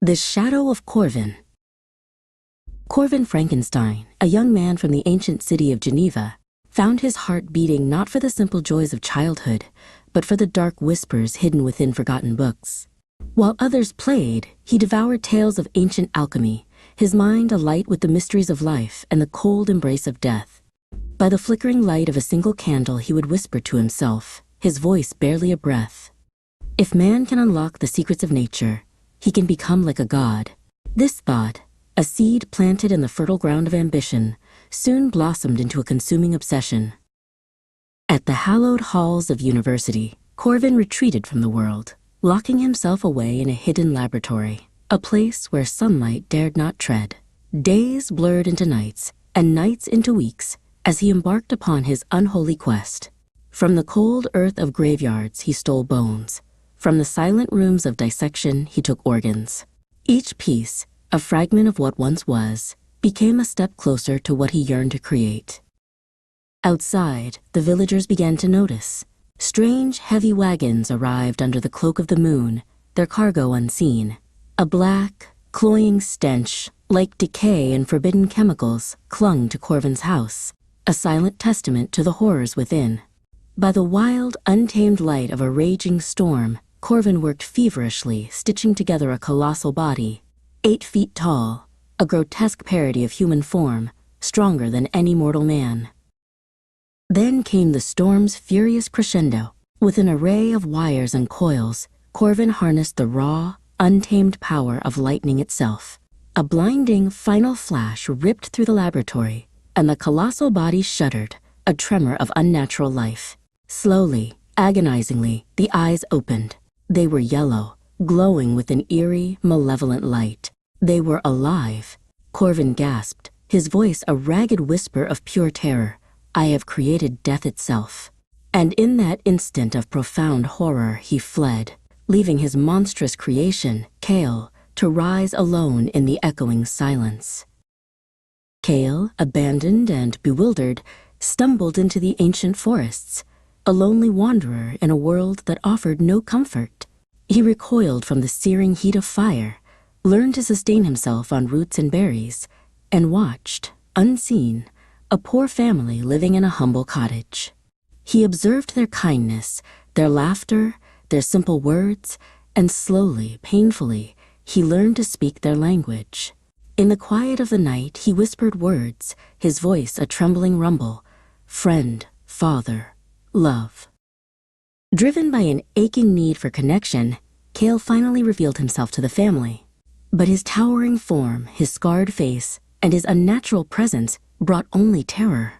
The Shadow of Corvin. Victor Frankenstein, a young man from the ancient city of Geneva, found his heart beating not for the simple joys of childhood, but for the dark whispers hidden within forgotten books. While others played, he devoured tales of ancient alchemy, his mind alight with the mysteries of life and the cold embrace of death. By the flickering light of a single candle, he would whisper to himself, his voice barely a breath. If man can unlock the secrets of nature, he can become like a god. This thought, a seed planted in the fertile ground of ambition, soon blossomed into a consuming obsession. At the hallowed halls of university, Corvin retreated from the world, locking himself away in a hidden laboratory, a place where sunlight dared not tread. Days blurred into nights, and nights into weeks, as he embarked upon his unholy quest. From the cold earth of graveyards he stole bones. From the silent rooms of dissection he took organs. Each piece, a fragment of what once was, became a step closer to what he yearned to create. Outside, the villagers began to notice. Strange, heavy wagons arrived under the cloak of the moon, their cargo unseen. A black, cloying stench, like decay and forbidden chemicals, clung to Corvin's house, a silent testament to the horrors within. By the wild, untamed light of a raging storm, Corvin worked feverishly, stitching together a colossal body, 8 feet tall, a grotesque parody of human form, stronger than any mortal man. Then came the storm's furious crescendo. With an array of wires and coils, Corvin harnessed the raw, untamed power of lightning itself. A blinding final flash ripped through the laboratory, and the colossal body shuddered, a tremor of unnatural life. Slowly, agonizingly, the eyes opened. They were yellow, glowing with an eerie, malevolent light. They were alive. Corvin gasped, his voice a ragged whisper of pure terror. I have created death itself. And in that instant of profound horror, he fled, leaving his monstrous creation, Kale, to rise alone in the echoing silence. Kale, abandoned and bewildered, stumbled into the ancient forests, a lonely wanderer in a world that offered no comfort. He recoiled from the searing heat of fire, learned to sustain himself on roots and berries, and watched, unseen, a poor family living in a humble cottage. He observed their kindness, their laughter, their simple words, and slowly, painfully, he learned to speak their language. In the quiet of the night, he whispered words, his voice a trembling rumble, friend, father, love. Driven by an aching need for connection, Kale finally revealed himself to the family. But his towering form, his scarred face, and his unnatural presence brought only terror.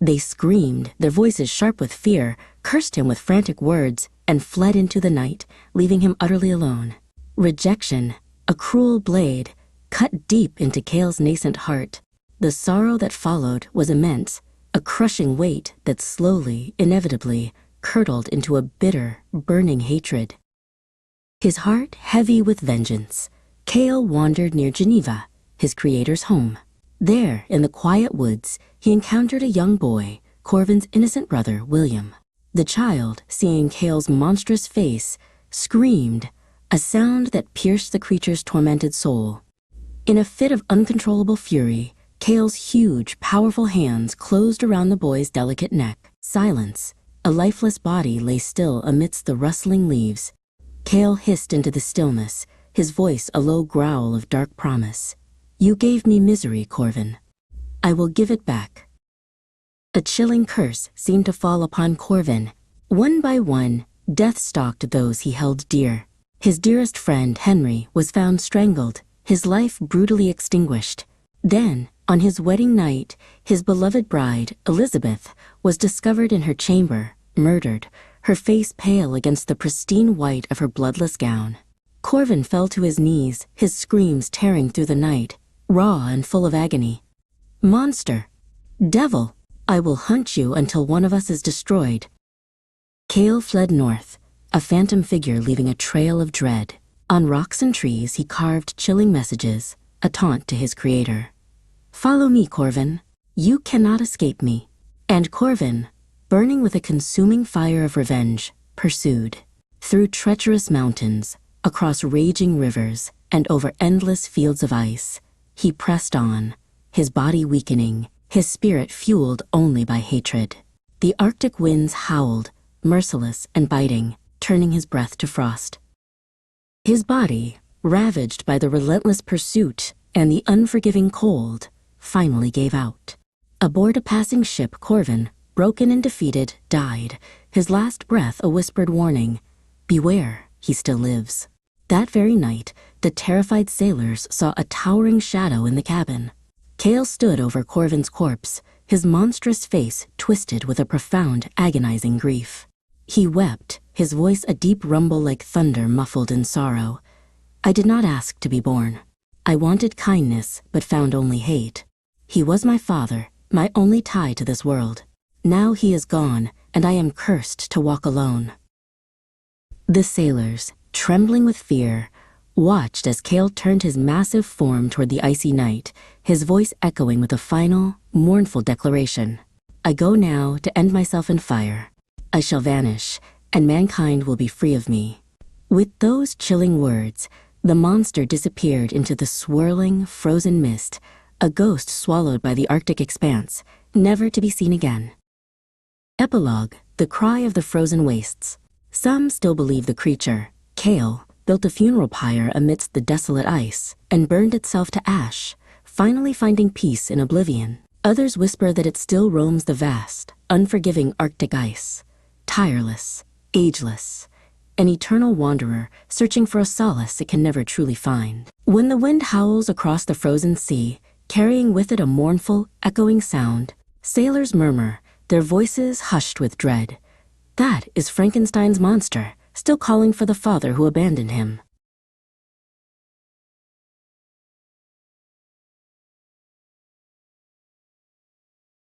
They screamed, their voices sharp with fear, cursed him with frantic words, and fled into the night, leaving him utterly alone. Rejection, a cruel blade, cut deep into Kale's nascent heart. The sorrow that followed was immense, a crushing weight that slowly, inevitably, curdled into a bitter, burning hatred. His heart heavy with vengeance, Kale wandered near Geneva, his creator's home. There, in the quiet woods, he encountered a young boy, Corvin's innocent brother, William. The child, seeing Kale's monstrous face, screamed, a sound that pierced the creature's tormented soul. In a fit of uncontrollable fury, Kale's huge, powerful hands closed around the boy's delicate neck. Silence. A lifeless body lay still amidst the rustling leaves. Kale hissed into the stillness, his voice a low growl of dark promise. You gave me misery, Corvin. I will give it back. A chilling curse seemed to fall upon Corvin. One by one, death stalked those he held dear. His dearest friend, Henry, was found strangled, his life brutally extinguished. Then, on his wedding night, his beloved bride, Elizabeth, was discovered in her chamber, murdered, her face pale against the pristine white of her bloodless gown. Corvin fell to his knees, his screams tearing through the night, raw and full of agony. Monster! Devil! I will hunt you until one of us is destroyed. Kale fled north, a phantom figure leaving a trail of dread. On rocks and trees he carved chilling messages, a taunt to his creator. Follow me, Corvin. You cannot escape me. And Corvin, burning with a consuming fire of revenge, pursued. Through treacherous mountains, across raging rivers, and over endless fields of ice, he pressed on, his body weakening, his spirit fueled only by hatred. The Arctic winds howled, merciless and biting, turning his breath to frost. His body, ravaged by the relentless pursuit and the unforgiving cold, finally gave out. Aboard a passing ship, Corvin, broken and defeated, died, his last breath a whispered warning, "Beware, he still lives." That very night, the terrified sailors saw a towering shadow in the cabin. Cale stood over Corvin's corpse, his monstrous face twisted with a profound, agonizing grief. He wept, his voice a deep rumble like thunder muffled in sorrow. "I did not ask to be born. I wanted kindness, but found only hate. He was my father, my only tie to this world. Now he is gone, and I am cursed to walk alone." The sailors, trembling with fear, watched as Cale turned his massive form toward the icy night, his voice echoing with a final, mournful declaration. "I go now to end myself in fire. I shall vanish, and mankind will be free of me." With those chilling words, the monster disappeared into the swirling, frozen mist, a ghost swallowed by the Arctic expanse, never to be seen again. Epilogue: The Cry of the Frozen Wastes. Some still believe the creature, Cale, built a funeral pyre amidst the desolate ice and burned itself to ash, finally finding peace in oblivion. Others whisper that it still roams the vast, unforgiving Arctic ice, tireless, ageless, an eternal wanderer searching for a solace it can never truly find. When the wind howls across the frozen sea, carrying with it a mournful, echoing sound, sailors murmur, their voices hushed with dread. That is Frankenstein's monster, still calling for the father who abandoned him.